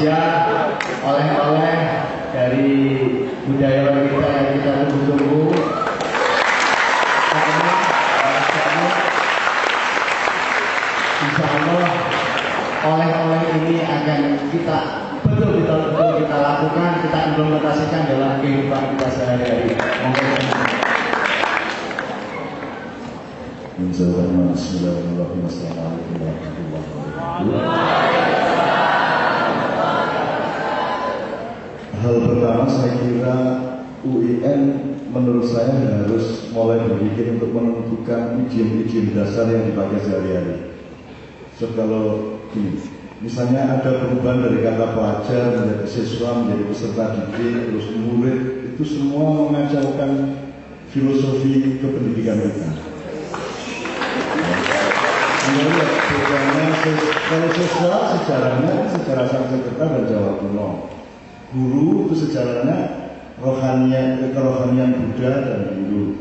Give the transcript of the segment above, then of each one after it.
siap oleh-oleh dari budayawan kita yang kita tunggu-tunggu. Insya Allah oleh-oleh ini akan kita betul-betul kita lakukan, kita implementasikan dalam kehidupan kita sehari-hari. Bismillahirrahmanirrahim. Assalamualaikum warahmatullahi wabarakatuh. Hal pertama saya kira UIN menurut saya harus mulai berpikir untuk menentukan idiom-idiom dasar yang dipakai sehari-hari. So kalau misalnya ada perubahan dari kata pelajar menjadi siswa menjadi peserta didik terus murid, itu semua mengajarkan filosofi kependidikan kita. Kalau siswa sejarahnya sejarah Sanskerta dan Jawa kuno, guru itu sejarahnya kerohanian Buddha dan Hindu.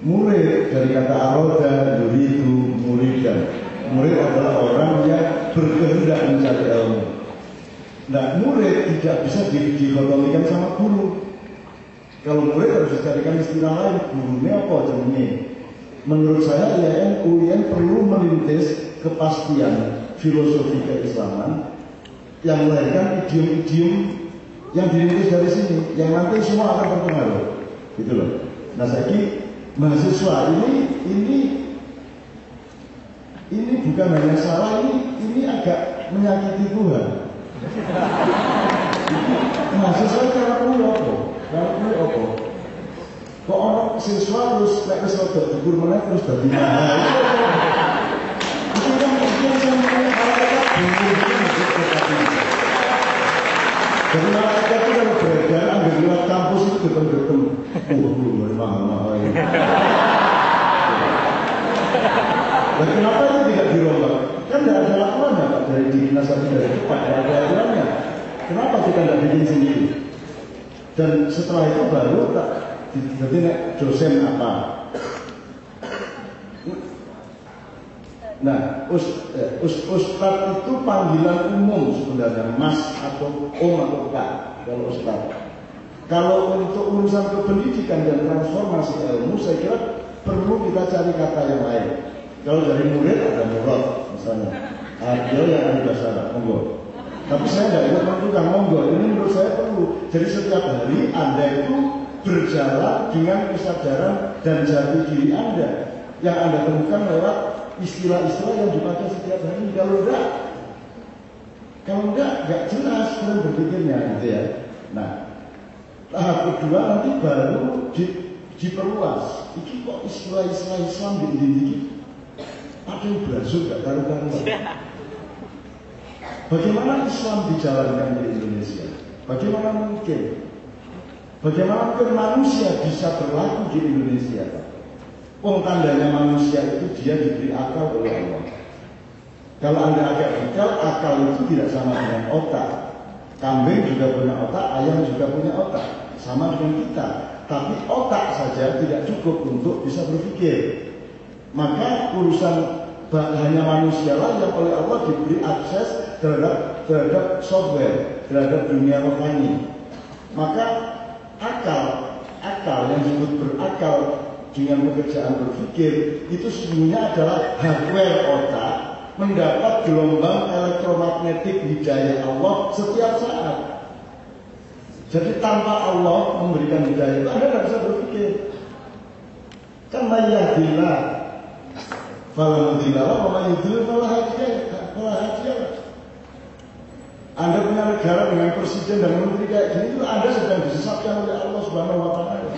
Murid dari kata aroda, yuridu, muridan. Murid adalah orang yang berkehendak mencari ilmu. Nah, murid tidak bisa dikotomikan sama guru. Kalau murid harus dicarikan istilah lain. Gurunya apa jenenge? Menurut saya UIN perlu merintis kepastian filosofi keislaman yang melahirkan idiom-idiom yang dirintis dari sini, yang nanti semua akan berpengaruh, gitu loh. Nah, saya mahasiswa ini bukan hanya salah, ini agak menyakiti Tuhan. Mahasiswa cara kuwi apa? Kok orang siswa terus lek wis rada dhuwur meneh terus dadi mahal. Itu kan mungkin sampeyan malaikat bingung jadi malaikat itu kalau beredar ambil lewat kampus itu depan-depan. Belum mahal-mahal ini. Dan kenapa itu tidak dirombak? Kan tidak ada laporannya Pak dari dinas dari depan, tidak ada aturannya. Kenapa kita tidak bikin sendiri? Dan setelah itu baru tak jadi dosen apa? Nah, ustadz itu panggilan umum sebenarnya, mas atau om atau kak kalau ustadz. Kalau untuk urusan kependidikan dan transformasi ilmu, saya kira perlu kita cari kata yang lain. Kalau dari murid ada murad misalnya, dia yang ada bahasa Arab, monggo. Tapi saya tidak ikut menentukan monggo. Ini menurut saya perlu. Jadi setiap hari Anda itu berjalan dengan kesadaran dan jati diri Anda yang Anda temukan lewat istilah-istilah yang dipakai setiap hari. Kalau enggak jelas dalam berpikirnya, gitu ya. Nah, tahap kedua nanti baru diperluas. Ini kok istilah-istilah Islam di ada yang berasuk gak karu-karuan. Bagaimana Islam dijalankan di Indonesia? Bagaimana mungkin manusia bisa berlaku di Indonesia? Tandanya manusia itu dia diberi akal oleh Allah. Kalau Anda agak detail, akal itu tidak sama dengan otak. Kambing juga punya otak, ayam juga punya otak, sama dengan kita. Tapi otak saja tidak cukup untuk bisa berpikir. Maka urusan hanya manusia lah yang oleh Allah diberi akses terhadap software, terhadap dunia rohani. Maka akal yang disebut berakal dengan pekerjaan berpikir itu sesungguhnya adalah hardware otak mendapat gelombang elektromagnetik hidayah Allah setiap saat. Jadi tanpa Allah memberikan hidayah itu Anda tidak bisa berpikir. Kan mayyadillah fala mudilla lahu wa may yudlil fala hadiya. Anda punya negara dengan presiden dan menteri kayak gini itu Anda sedang disesatkan oleh Allah Subhanahu wa taala.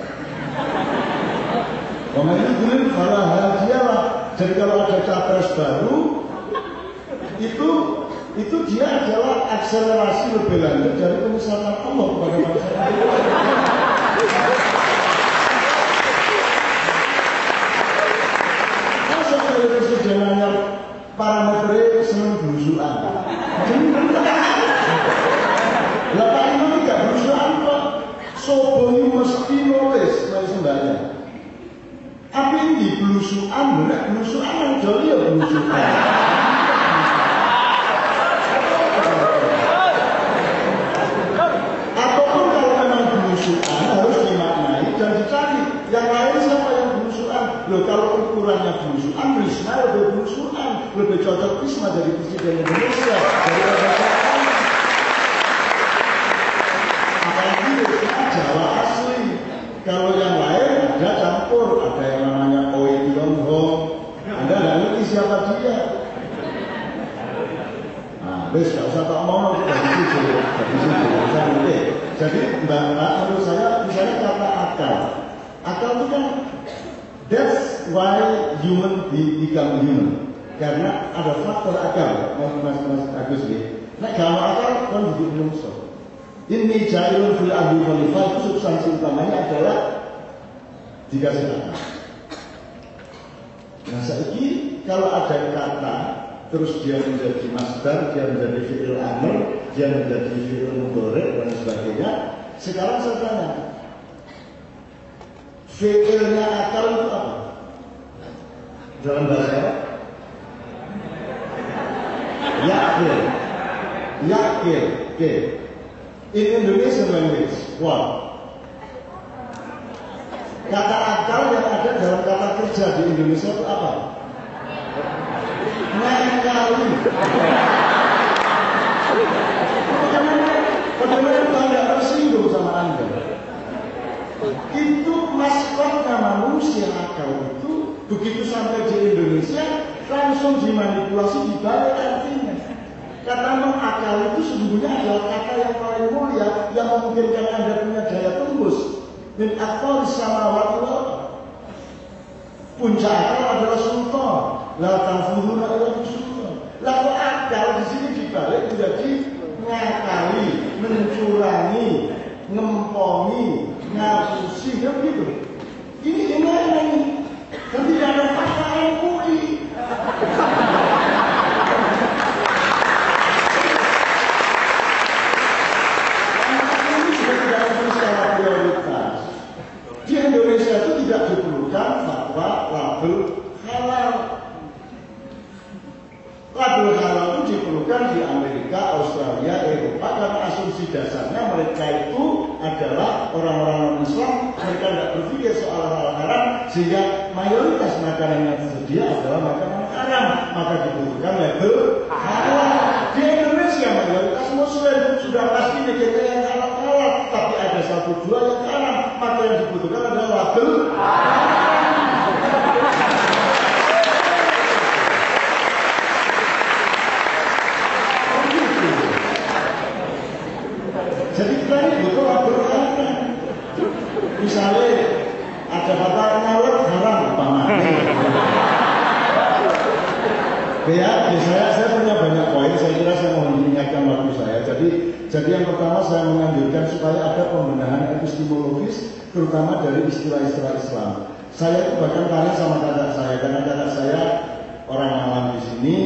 Wa may yudlil fala hadiya. Jadi kalau ada capres baru itu dia adalah akselerasi lebih lanjut dari penyesatan Allah kepada masyarakat. Masa kalau presidenannya parameternya senang berusuhan. Lah Pak Imam tidak berusuhan kok. Sobongi mesti nulis sembahyang. Tapi di belusuan, benar belusuan yang joli ya belusuan. lebih cocok Risma jadi presiden Indonesia daripada saya. Apalagi Risma Jawa asli. Kalau yang lain ada campur, ada yang namanya Oi Tionghoa. Anda nggak ngerti siapa dia. Nah, wes nggak usah tak ngomong dari situ, bisa ngerti. Jadi mbak menurut saya misalnya kata akal itu kan that's why human become human, karena ada faktor akal. Mas Agus nih, nah kalau akal kan hidup manusia. Ini jailun fil ardi khalifah, itu substansi utamanya adalah dikasih akal. Nah saiki kalau ada kata terus dia menjadi masdar, dia menjadi fi'il amr, dia menjadi fi'il mudhari dan sebagainya. Sekarang saya tanya, fi'ilnya akal itu apa? Dalam bahasa Arab? Yakil. Okay. In Indonesian language, what? Kata akal yang ada dalam kata kerja di Indonesia itu apa? Ngakali. Bagaimana itu Anda tersinggung sama Anda? Itu maskotnya manusia akal itu begitu sampai di Indonesia langsung dimanipulasi dibalik artinya. Kata mengakal itu sesungguhnya adalah kata yang paling mulia yang memungkinkan Anda punya daya tembus. Min akal samawati wal ardh. Puncak akal adalah sultan. La tanfuhuna ila sultan. Lalu akal di sini dibalik menjadi ngakali, mencurangi, ngempongi, ngapusi, kan gitu. Ini gimana nih? Kan tidak ada fakta MUI. Ini sudah tidak ada skala prioritas. Di Indonesia itu tidak diperlukan fatwa label halal. Label halal itu diperlukan di Amerika, Australia, Eropa karena asumsi dasarnya mereka itu adalah orang-orang non-Islam. Mereka tidak berpikir soal hal haram sehingga mayoritas makanan yang tersedia adalah makanan haram. Maka dibutuhkan label halal. Di Indonesia mayoritas Muslim sudah pasti mikirnya yang halal-halal, tapi ada satu dua yang haram. Maka yang dibutuhkan adalah label halal. Jadi kita ini butuh label halal. Misalnya ada kata ngawet haram, ya, saya punya banyak poin. Saya kira saya mau mengingatkan waktu saya. Jadi yang pertama saya menganjurkan supaya ada pembenahan epistemologis, terutama dari istilah-istilah Islam. Saya itu bahkan tanya sama kakak saya, karena kakak saya orang awam di sini,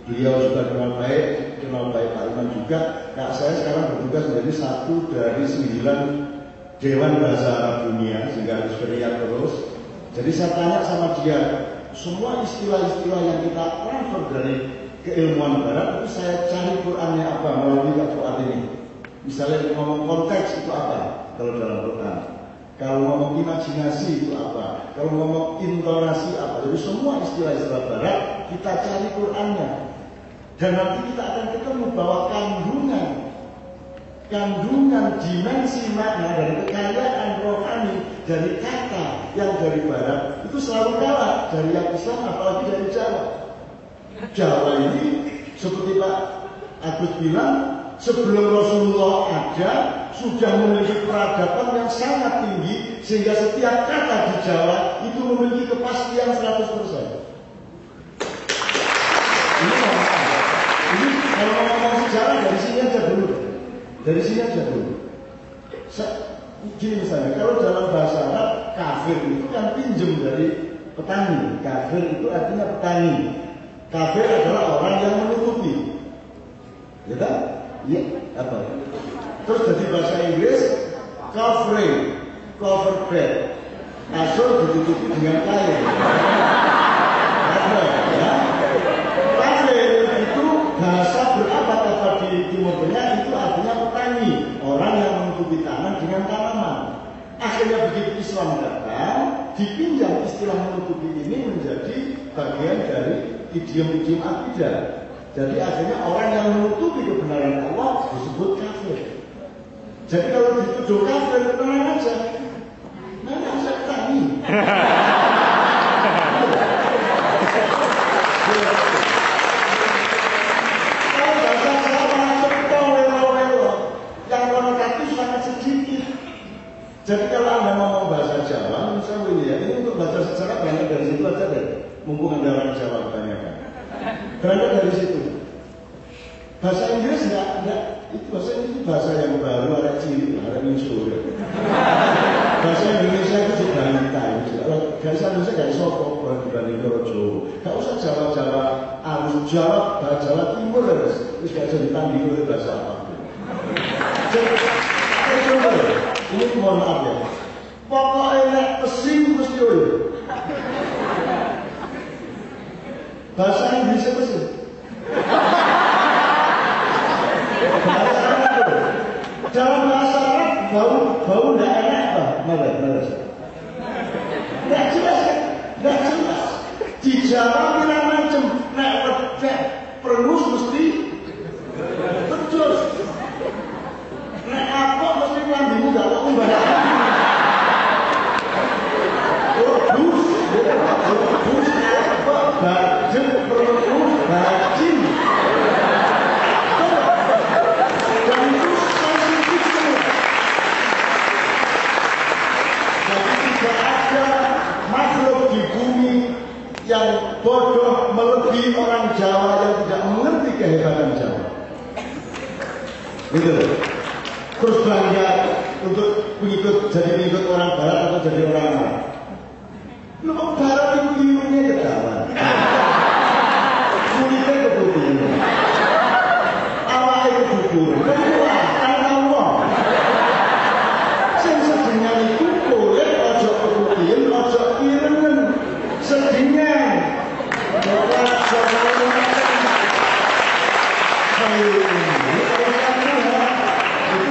beliau juga kenal baik Pak Iman juga. Kakak saya sekarang bertugas menjadi satu dari 9 Dewan Bahasa Arab Dunia, sehingga harus beriak terus. Jadi saya tanya sama dia, semua istilah-istilah yang kita transfer dari keilmuan barat itu saya cari Qurannya apa melalui Al-Quran ini. Misalnya ngomong konteks itu apa kalau dalam Quran, kalau ngomong imajinasi itu apa, kalau ngomong intonasi apa. Jadi semua istilah-istilah barat kita cari Qurannya, dan nanti kita akan ketemu bahwa kandungan dimensi makna dan kekayaan rohani dari kata yang dari barat itu selalu kalah dari yang Islam, apalagi dari Jawa. Jawa ini seperti Pak Agus bilang, sebelum Rasulullah ada sudah memiliki peradaban yang sangat tinggi sehingga setiap kata di Jawa itu memiliki kepastian 100%. Ini kalau ngomong sejarah dari sini aja dulu. Dari sini aja dulu. Gini misalnya, kalau dalam bahasa Arab kafir itu kan pinjem dari petani. Kafir itu artinya petani. Kafir adalah orang yang menutupi. Ya kan? Iya. Apa? Terus dari bahasa Inggris covering, cover bed. Kasur ditutupi dengan kain. Ya. Kafir itu bahasa berabad-abad di Timur Tengah itu artinya petani, orang yang menutupi tanah dengan tanaman. Akhirnya begitu Islam datang, dipinjam istilah menutupi ini menjadi bagian dari idiom-idiom akidah. Jadi akhirnya orang yang menutupi kebenaran Allah disebut kafir. Jadi kalau dituduh kafir, tenang aja. Mana saya tani? Kalau bahasa Jawa cepetong lelo-lelo, yang konotatif sangat sedikit. Jadi kalau Anda mau bahasa Jawa, misalnya ya, ini untuk baca sejarah berangkat dari situ aja deh. Mumpung Anda orang Jawa kebanyakan. Berangkat dari situ. Bahasa Inggris enggak, itu bahasa yang baru, ada ciri, ada muncul. Bahasa Indonesia itu sudah hitam. Bahasa Indonesia gak bisa kok dibanding Jawa. Gak usah Jawa-Jawa, harus Jawa Timur terus gak bisa ditanding oleh bahasa apapun. Jadi, ini mohon maaf ya. Pokoknya nek pesing mesti oleh. Bahasa Inggris pesing. Bahasa Arab dalam bahasa Arab bau tidak enak apa? Mana? Tidak jelas kan? Tidak jelas. Di Jawa bilang macam nek wedek perenus mesti betul. Nek apa mesti lambimu gak kok mbak. Bus, bajin perenus bajin. Yang bodoh melebihi orang Jawa yang tidak mengerti kehebatan Jawa. Gitu. Terus bangga untuk jadi pengikut orang Barat atau jadi orang Arab. Lu kok Barat itu ilmunya ketahuan. Kulitnya keputihan. Awalnya kebubur. Kedua, karena Allah. Sedihnya itu kulit ojo keputihan, ojo irengen. Sedihnya itu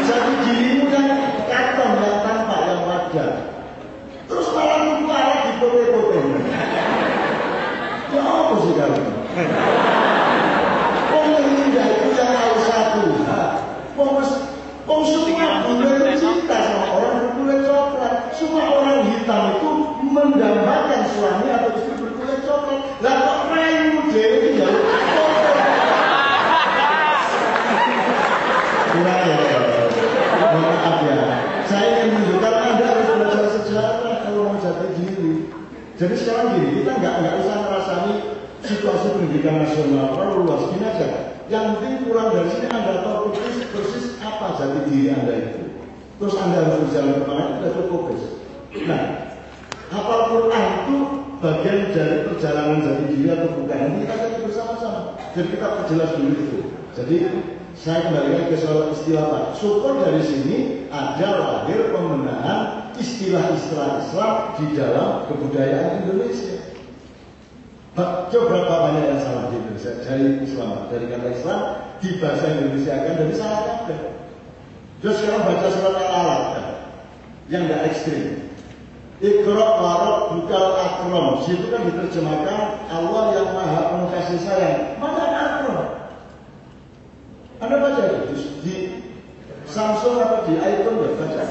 satu dirimu yang kantong yang tampak yang wajar. Terus malah itu arah di pote-pote. Ya apa sih kamu? Indah itu yang harus satu. Semua bunda cinta sama orang berkulit coklat. Semua orang hitam itu mendambakan suami atau istri berkulit coklat. Lah kok rayu dewe itu ya? Maaf ya, saya ingin menunjukkan Anda harus belajar sejarah kalau mau jati diri. Jadi sekarang gini, kita nggak usah merasani situasi pendidikan nasional terlalu luas gini aja. Yang penting pulang dari sini Anda tahu persis apa jati diri Anda itu. Terus Anda harus berjalan kemana itu sudah cukup. Nah, hafal Quran itu bagian dari perjalanan jati diri atau bukan? Ini kita jadi bersama-sama. Jadi kita perjelas dulu itu. Jadi saya kembalikan ke soal istilah Pak. Syukur dari sini ada lahir pembenahan istilah-istilah Islam di dalam kebudayaan Indonesia. Coba berapa banyak yang salah di Indonesia dari Islam, dari kata Islam di bahasa Indonesia kan dari salah kata. Terus sekarang baca surat Al-Alaq yang tidak ekstrim. Iqra warok bukal akram. Situ kan diterjemahkan Allah yang maha penuh kasih sayang. Mana akram? Anda baca itu di Samsung atau di iPhone ya baca.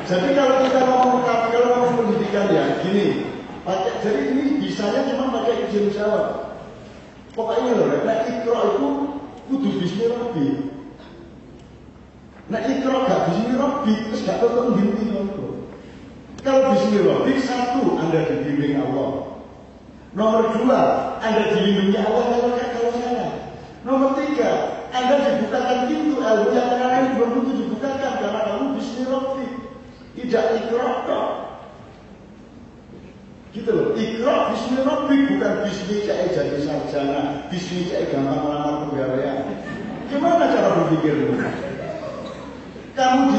Jadi kalau kita ngomong pendidikan ya gini, jadi ini bisanya cuma pakai izin Jawa. Pokoknya loh, nek Iqra itu kudu bismi Rabbi. Nek Iqra gak bismi Rabbi, terus gak tau binti nopo. Kalau bismi Rabbi satu, Anda dibimbing Allah. Nomor dua, Anda dilindungi Allah kalau salah. Nomor tiga, Anda dibukakan pintu ilmu yang lain belum tentu dibukakan karena kamu bismi Rabbi. Tidak Iqra kok. Gitu loh, Iqra bismi Rabbi bukan bismi cek jadi sarjana, bismi cek gampang melamar pegawaian. Gimana cara berpikirmu? Kamu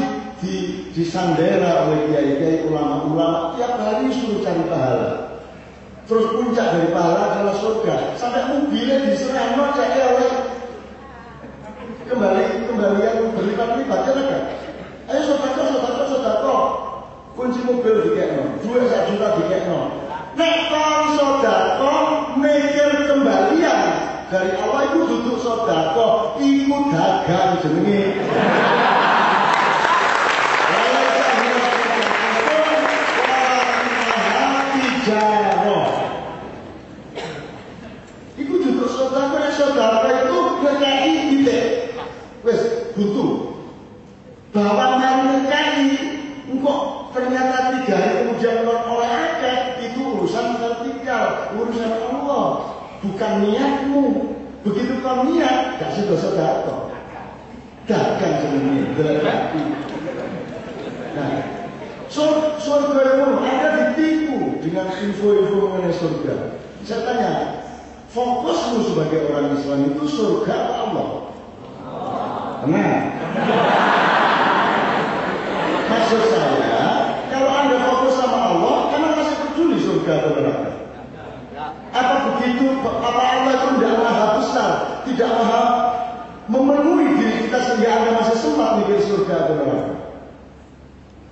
disandera oleh kiai-kiai ulama-ulama tiap hari suruh cari pahala. Terus puncak dari pahala adalah surga. Sampai mobilnya diserang, cek oleh kembalian berlipat-lipat kan? Ayo sodako. Kunci mobil dikekno, duit 1 juta dikekno. dari Allah itu duduk sedekah, iku dagang jenenge. Iku duduk sedekah itu ngekei titik. Wes butuh. Bahwa ngekei engkau ternyata 3 hari kemudian oleh akeh, itu urusan vertikal, urusan Allah, bukan niatmu. Begitu kau niat, gak sedekah. Dagang sebenarnya, berarti. Nah, surga itu Anda ditipu dengan info-info mengenai surga. Saya tanya, fokusmu sebagai orang Islam itu surga atau Allah? Benar. Maksud saya, kalau Anda fokus sama Allah, karena masih peduli surga atau neraka. Apa begitu? Apa Allah itu tidak maha besar, tidak maha memenuhi diri kita sehingga Anda masih sempat mikir surga atau neraka?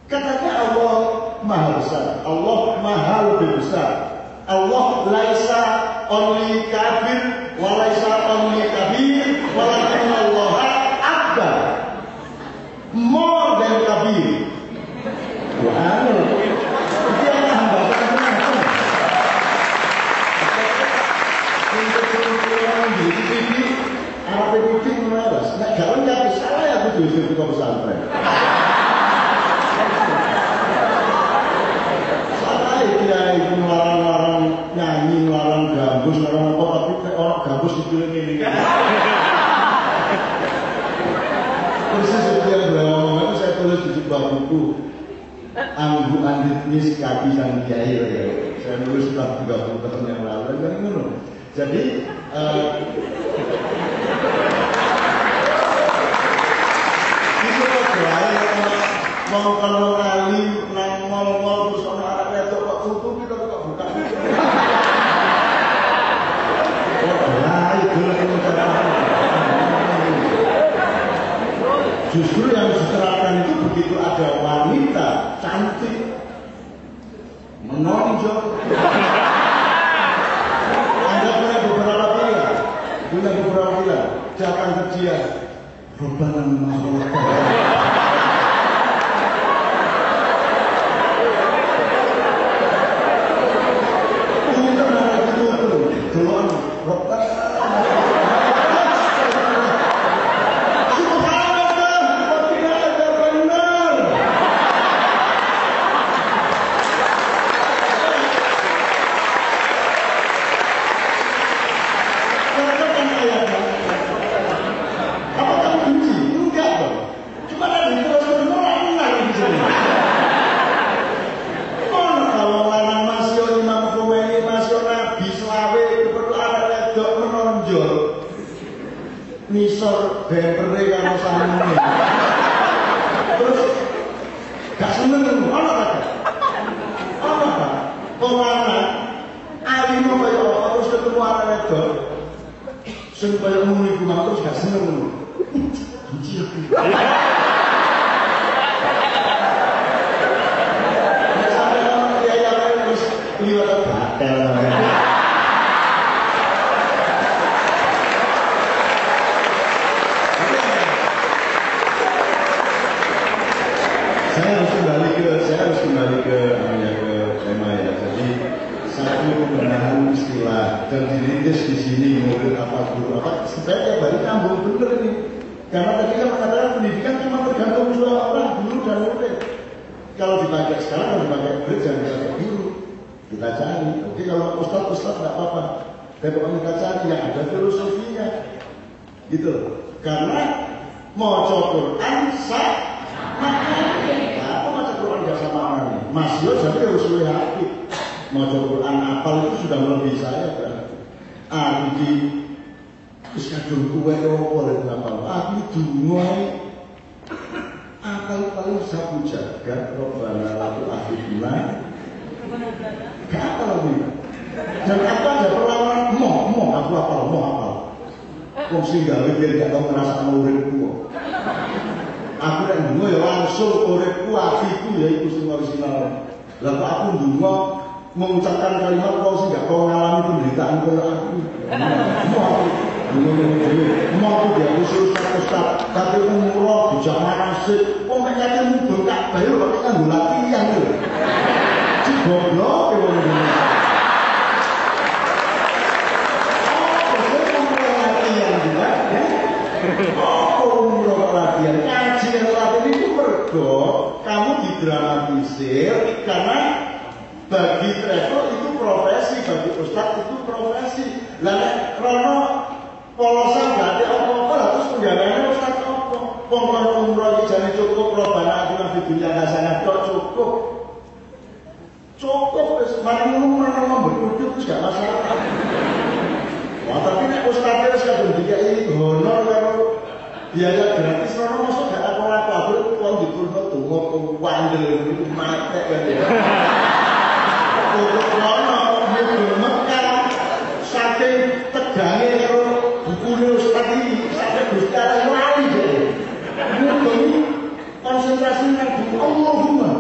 Katanya Allah maha besar, Allah maha lebih besar. Allah laisa only kabir, walaisa only kabir, walakin Allah akbar, more than kabir. Wah, itu yang hambatan kenapa? Untuk orang di TV, Arab itu menaras. Nah, kalau nggak salah ya aku justru ke pesantren. Salah ya itu melarang nyanyi, melarang gambus, melarang apa, tapi orang gambus dipilih ini. Persis seperti yang beliau ngomong itu saya tulis di sebuah buku. Anggu Anditnis Kaki Sang Kiai ya. Saya nulis sekitar 30 tahun yang lalu dan ngono. Jadi itu kok mau kalau kali nang mau terus ana arek wedok kok tutup kita kok buka. Wah, itu justru yang diterapkan itu begitu ada wanita cantik menonjol. Anda punya beberapa pilihan, datang ke dia, Rabbana mahallah. Ini ternyata itu doang, Rabbana. Nisor bempere karo samune. Terus gak seneng ono kata. Ono Pak. Penganan alimo kaya apa terus ketemu arek wedok. Sing kaya ngono iku terus gak seneng ngono. Benci aku. Nek sampe ono kiai wis liwat batel. Saya harus kembali ke tema ya. Jadi satu pembenahan istilah dan dirintis di sini kemudian apa guru apa sebaiknya balik nyambung bener ini. Karena tadi kan mengatakan pendidikan cuma tergantung dua orang, guru dan murid. Kalau dipakai sekarang, kalau dipakai murid jangan dipakai guru. Kita cari. Oke kalau ustaz nggak apa-apa. Tapi kalau kita cari yang ada filosofinya, gitu. Karena mau Quran sah. Mas Yo jadi harus lihat mau Quran apal itu sudah melebihi saya kan. Aku di terus kadung kue oleh apal. Aku dungai apal paling sabu jagat Robbana laku akhirna. Gak apal nih. Dan apa ada perlawanan mau aku apal. Kok sih gak biar gak tau ngerasa muridku. Aku nek ndonga ya langsung uripku atiku ya iku sing orisinal. Lah kok aku ndonga mengucapkan kalimat kok sing gak kau ngalami penderitaan kaya aku. Mau dia usul ustaz, tapi umroh bijak manasik, wong nek nyate mubeng Ka'bah yo kok nganggo latihan lho. Si goblok e wong Indonesia. Latihan juga, ya. Umroh latihan, kaji latihan itu mergo kamu didramatisir karena bagi travel itu profesi, bagi ustaz itu profesi. Lah rono polosan berarti apa-apa terus penggaweane ustaz apa? Wong umroh iki jane cukup robana aku di dunia hasanah tok cukup. Cukup wis mari ngono berkudu wis gak masalah. Wah tapi nek ustaz wis kadung dikai honor karo biaya gratis rono mosok gak apa-apa wong dipurno donga wandel itu mate kan ya. Rono Mekah saking tegange karo bukune ustaz iki sampe Gusti Allah lali dhewe. Mungkin konsentrasi nang Allahumma.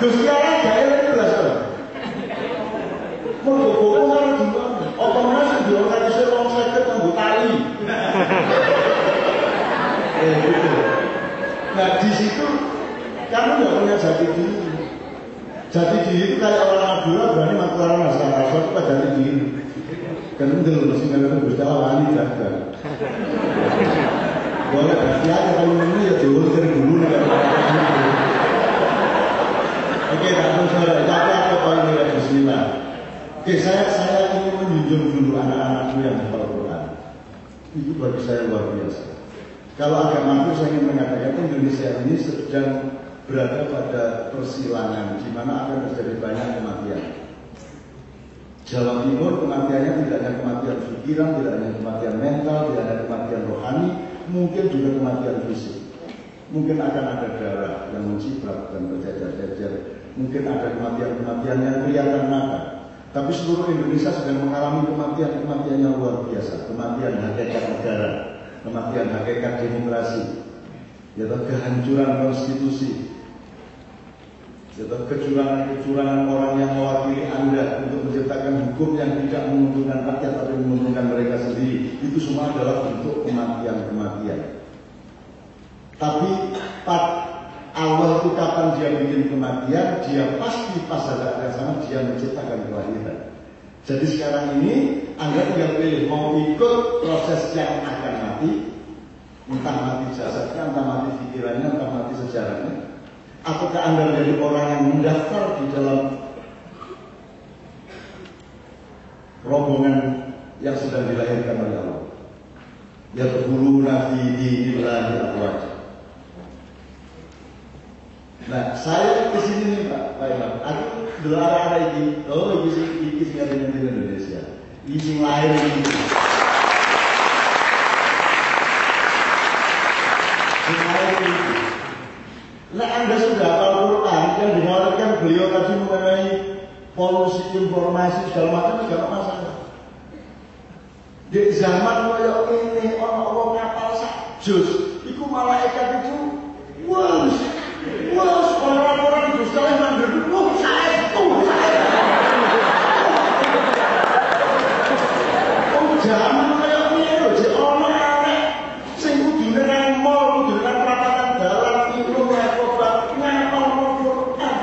Gusti Allah gawe itu lho. Mergo karo juga otomatis yo ora iso wong sakit nganggo tali. Gitu. Nah di situ kamu nggak punya jati diri. Jati diri itu kayak orang Madura berani maturan masalah itu pada jati diri. Kendel mesti ngene Gusti Allah wani jaga. Boleh berarti aja kalau ini ya jauh dari dulu nih. Oke, langsung saya apa poin ini Bismillah. Oke, saya ingin menjunjung dulu anak-anakku yang hafal Quran. Itu bagi saya luar biasa. Kalau agak mampu saya ingin mengatakan Indonesia ini sedang berada pada persilangan di mana akan terjadi banyak kematian. Jawa Timur kematiannya tidak hanya kematian pikiran, tidak hanya kematian mental, tidak hanya kematian rohani, mungkin juga kematian fisik. Mungkin akan ada darah yang menciprat dan berjajar-jajar. Mungkin ada kematian-kematian yang kelihatan mata. Tapi seluruh Indonesia sedang mengalami kematian-kematian yang luar biasa. Kematian hakikat negara, kematian hakikat demokrasi, yaitu kehancuran konstitusi, yaitu kecurangan-kecurangan orang yang mewakili Anda untuk menciptakan hukum yang tidak menguntungkan rakyat tapi menguntungkan mereka sendiri. Itu semua adalah bentuk kematian-kematian. Tapi awal itu kapan dia bikin kematian, dia pasti pas saat yang sama dia menciptakan kelahiran. Jadi sekarang ini Anda tinggal pilih mau ikut proses yang akan mati, entah mati jasadnya, entah mati pikirannya, entah mati sejarahnya. Apakah Anda menjadi orang yang mendaftar di dalam rombongan yang sedang dilahirkan oleh Allah? Ya berbulu nabi di ilahi Allah. Nah, saya kesini nih Pak Imam. Aku dulu arah ini, ini sih ada di Indonesia. Ini lahir ini. Nah, Anda sudah hafal Quran yang dimawarkan beliau tadi mengenai polusi informasi segala macam tidak masalah. Di zaman kaya ini orang ngapal sak juz, itu malaikat itu wah orang-orang itu saling mandiri, saya zaman kaya ini loh, di orang aneh sing kudune nang mall, kudune nang perapatan dalan itu ngapa ngapal Quran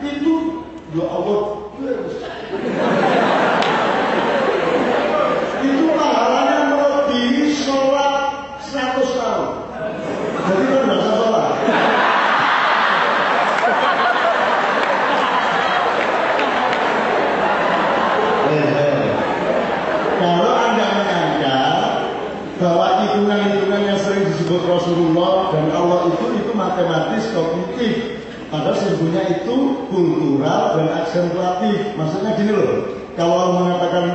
itu ya Allah itu pahalanya melebihi sholat 100 tahun. Jadi kan nggak usah sholat. Kalau Anda menyangka bahwa hitungan-hitungan yang sering disebut Rasulullah dan Allah itu matematis kognitif, padahal sesungguhnya itu kultural dan aksentuatif. Maksudnya gini loh, kalau mengatakan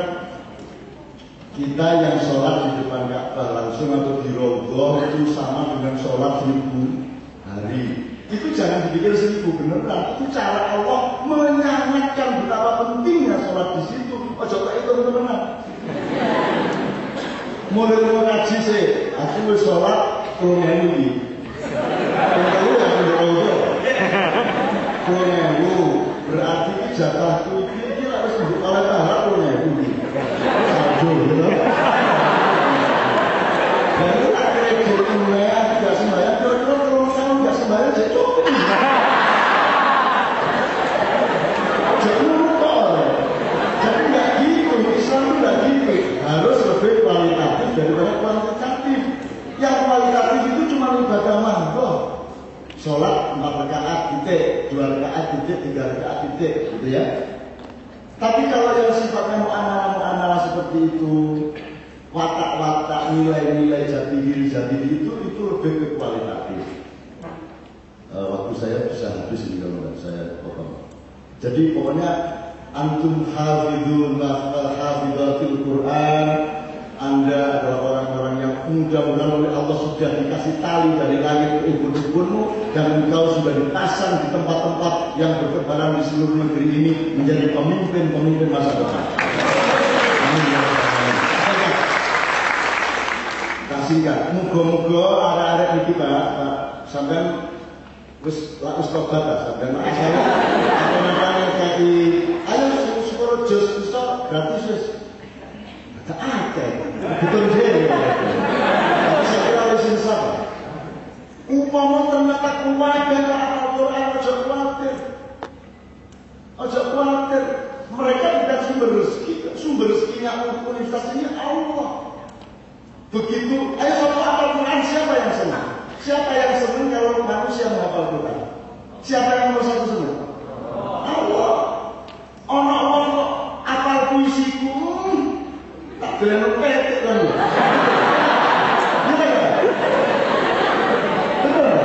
kita yang sholat di depan Ka'bah langsung atau di Raudhah itu sama dengan sholat 1000 hari. Itu jangan dipikir 1000 beneran. Itu cara Allah menyangatkan betapa pentingnya sholat di situ. Coba itu teman-teman. Mulai ngaji sih, aku sholat 10.000 ini. Kalau yang di Raudhah 10.000 berarti jatahku ini harus oleh tahap 10.000. sholat 4 rakaat titik, 2 rakaat titik, 3 rakaat titik, gitu ya. Tapi kalau yang sifatnya mu'amalah seperti itu, watak-watak, nilai-nilai jati diri itu lebih ke kualitatif. Waktu saya bisa habis ini kalau saya potong. Jadi pokoknya antum hafidhun hafidhatul Quran, Anda adalah orang-orang yang mudah-mudahan oleh Allah sudah dikasih tali dari langit ke ubun-ubunmu, dan engkau sudah dipasang di tempat-tempat yang bertebaran di seluruh negeri ini menjadi pemimpin masa depan. Amin ya Rabbal. Kasihkan, muga-muga arek-arek iki Pak, sampean wis tobat ta, sampean masalah apa-apa kayak ayo sepuro jos iso gratis wis. Tak ada, betul dia. Tapi saya kira harus insaf. Upama ternyata keluarga ke Al-Quran, ojo khawatir. Mereka bukan sumber rezekinya universitas ini Allah. Begitu, ayo kalau Al-Quran siapa yang senang? Siapa yang senang kalau manusia menghafal Quran? Siapa yang nomor satu senang? Allah. Orang kok apal puisiku. Tak boleh petik kan? Gimana ya? Betul.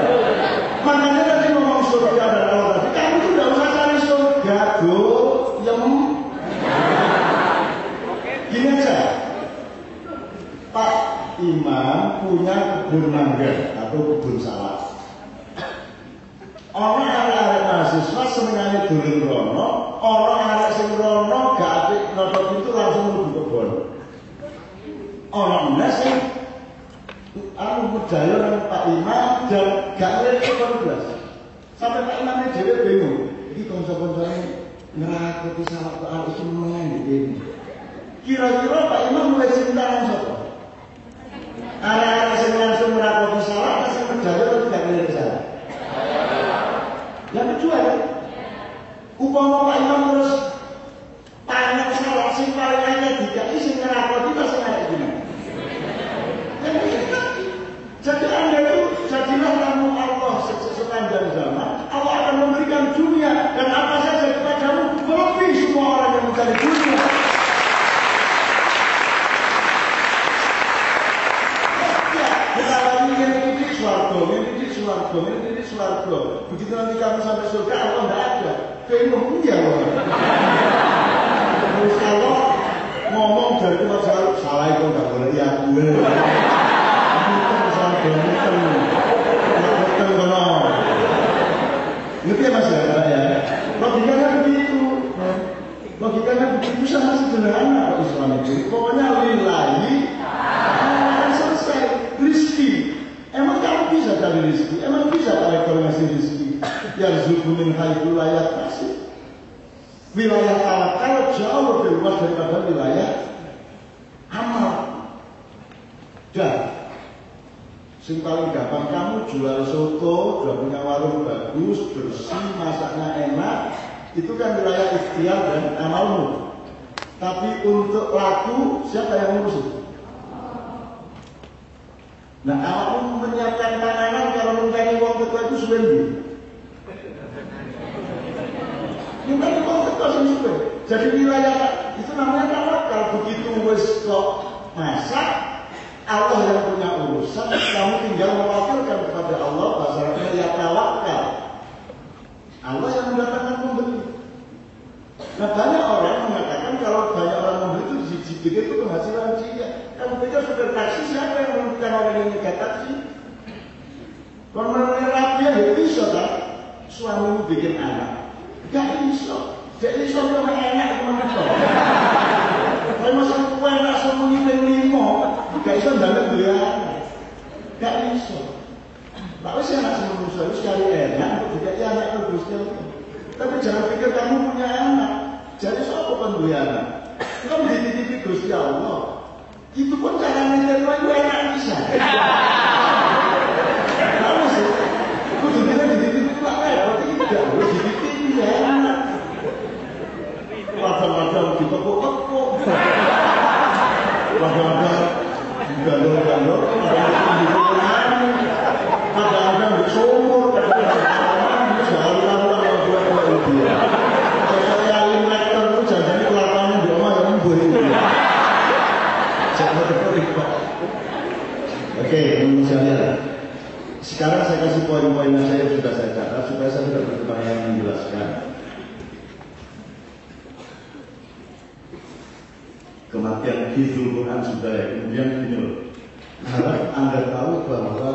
Makanya tadi ngomong surga dan Allah tadi, kamu tuh tidak usah cari surga, Gini aja, Pak Imam punya kebun mangga atau kebun salak. Orang arek mahasiswa semenjak dolen rono, orang arek sing rono gak apik nodok itu langsung mlebu kebon. Orang belas yang budaya dengan Pak Imam dan gak ngerti belas. Sampai Pak Imam ini dewe bingung. Ini konsep-konsepnya ngerakoti salak ke arah semuanya ini. Kira-kira Pak Imam mulai cinta langsung. Arah-arah yang langsung ngerakoti salak, masih budaya atau tidak ngerti salak. Yang kedua ya, upama Pak Imam terus tanya salak sing paling anyar dikai sing ngerakoti kita sing arek gini. Jadi Anda itu jadilah tamu Allah sepanjang zaman. Allah akan memberikan dunia dan apa saja kepadamu, lebih semua orang yang mencari dunia. Ya, kita lagi mimpi suarga. Begitu nanti kamu sampai surga, Allah tidak ada. Bingung dia orang. Terus Allah ngomong dari Tuhan salah itu nggak boleh ya gue. Ngerti ya Mas ya? Logikanya begitu sama sederhana Pak Islam itu. Pokoknya lillahi selesai. Rizki. Emang kamu bisa cari rizki? Emang bisa kolektor ngasih rizki? Yang zubunin haitsu la yahtasib. Wilayah tawakal jauh lebih luas daripada wilayah amal. Dan sing paling gampang, kamu jual soto, udah punya warung bagus, bersih, masaknya enak, itu kan wilayah ikhtiar dan amalmu. Tapi untuk laku, siapa yang ngurus? Nah, awakmu menyiapkan panganan kalau mengkani wong ketua itu sudah ini. Mengkani wong ketua sudah. Jadi wilayah itu namanya tawakal. Begitu wis kok masak, Allah yang punya urusan, kamu tinggal mewakilkan kepada Allah, bahasanya ya tawakal. Allah yang mendatangkan pembeli. Nah, banyak orang mengatakan kalau banyak orang membeli itu dijibik itu penghasilan dia. Kamu pikir supir taksi siapa yang menentukan orang yang nyegat taksi? Kalau menurut dia ya bisa kan? Suamimu bikin anak, gak bisa. Jadi suamimu enak kemana kok? Kalau masalah kue enak semua ngipin limo, gak bisa dalam beli anak, gak bisa. Lalu si anak semua musuh sekali enak untuk dikai anak terusnya. Tapi jangan pikir kamu punya anak. Jadi siapa pembeli anak? Kamu dititipi Gusti Allah. Itu pun cara nilai itu enak bisa. Lalu sih, kudu kita dititipi itu apa ya? Tidak, harus dititipi ya enak. Macam-macam ditepuk-tepuk. Macam-macam gandol-gandol. Kadang-kadang di sumur. Kadang-kadang Cek motor kok. Oke, teman sekalian. Sekarang saya kasih poin-poin saya yang sudah saya catat supaya saya tidak berkepanjangan menjelaskan. Kematian Hizbul Quran sudah ya. Kemudian gini loh. Harap Anda tahu bahwa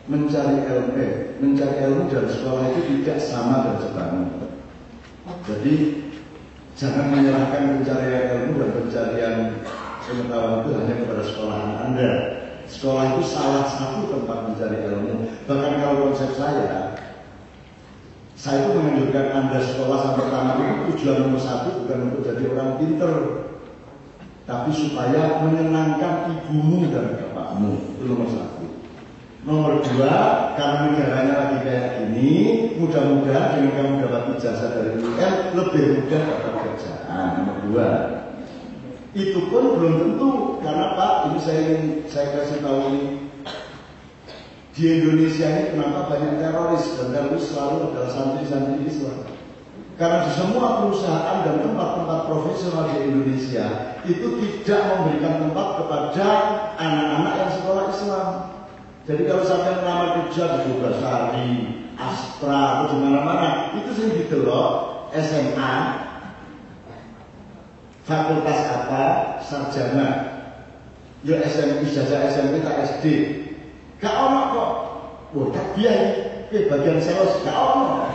mencari ilmu dan sekolah itu tidak sama dan sebangun. Jadi jangan menyerahkan pencarian ilmu dan pencarian pengetahuan itu hanya kepada sekolahan Anda. Sekolah itu salah satu tempat mencari ilmu. Bahkan kalau konsep saya itu menganjurkan Anda sekolah sampai tamat itu tujuan nomor satu bukan untuk jadi orang pinter, tapi supaya menyenangkan ibumu dan bapakmu. Itu nomor satu. Nomor dua, karena negaranya lagi kayak ini, mudah-mudahan dengan kamu dapat ijazah dari UN lebih mudah dapat kerjaan. Nomor dua. Itu pun belum tentu, karena Pak, ini saya kasih tahu ini, di Indonesia ini kenapa banyak teroris, dan teroris selalu adalah santri-santri Islam. Karena di semua perusahaan dan tempat-tempat profesional di Indonesia itu tidak memberikan tempat kepada anak-anak yang sekolah Islam. Jadi kalau sampai melamar kerja di Bogasari, Astra, atau di mana-mana, itu sering didelok SMA, fakultas apa, sarjana, ya SMP, ijazah SMP tak SD, gak ono kok, wah tak biaya, bagian sales gak ono.